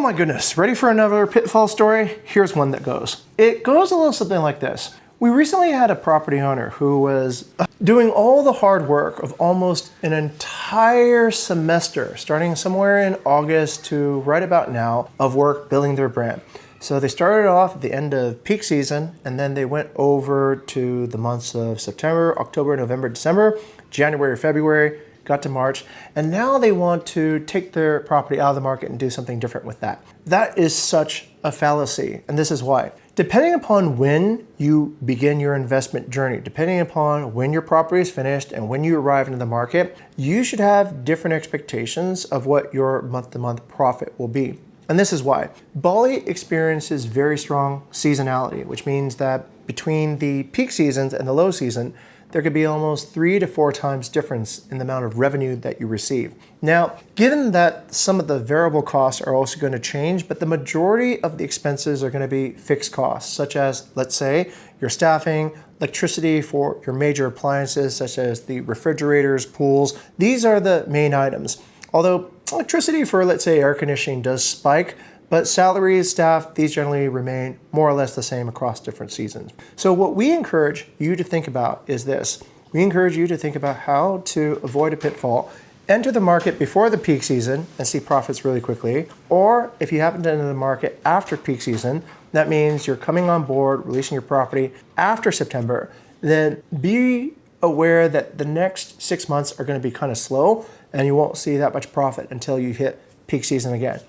my goodness, ready for another pitfall story? Here's one that goes. It goes a little something like this. We recently had a property owner who was doing all the hard work of almost an entire semester, starting somewhere in August to right about now, of work building their brand. So they started off at the end of peak season, and then they went over to the months of September, October, November, December, January, February, got to March, and now they want to take their property out of the market and do something different with that. That is such a fallacy, and this is why. Depending upon when you begin your investment journey, depending upon when your property is finished and when you arrive into the market, you should have different expectations of what your month-to-month profit will be. And this is why. Bali experiences very strong seasonality, which means that between the peak seasons and the low season, there could be almost 3 to 4 times difference in the amount of revenue that you receive. Now, given that some of the variable costs are also going to change, but the majority of the expenses are going to be fixed costs, such as, let's say, your staffing, electricity for your major appliances, such as the refrigerators, pools. These are the main items. Although electricity for, let's say, air conditioning does spike, but salaries, staff, these generally remain more or less the same across different seasons. So what we encourage you to think about is this. We encourage you to think about how to avoid a pitfall. Enter the market before the peak season and see profits really quickly. Or if you happen to enter the market after peak season, that means you're coming on board, releasing your property after September, then be aware that the next 6 months are going to be kind of slow and you won't see that much profit until you hit peak season again.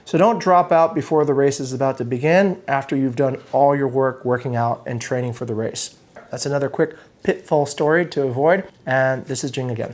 So don't drop out before the race is about to begin after you've done all your work working out and training for the race. That's another quick pitfall story to avoid, and this is Jing again.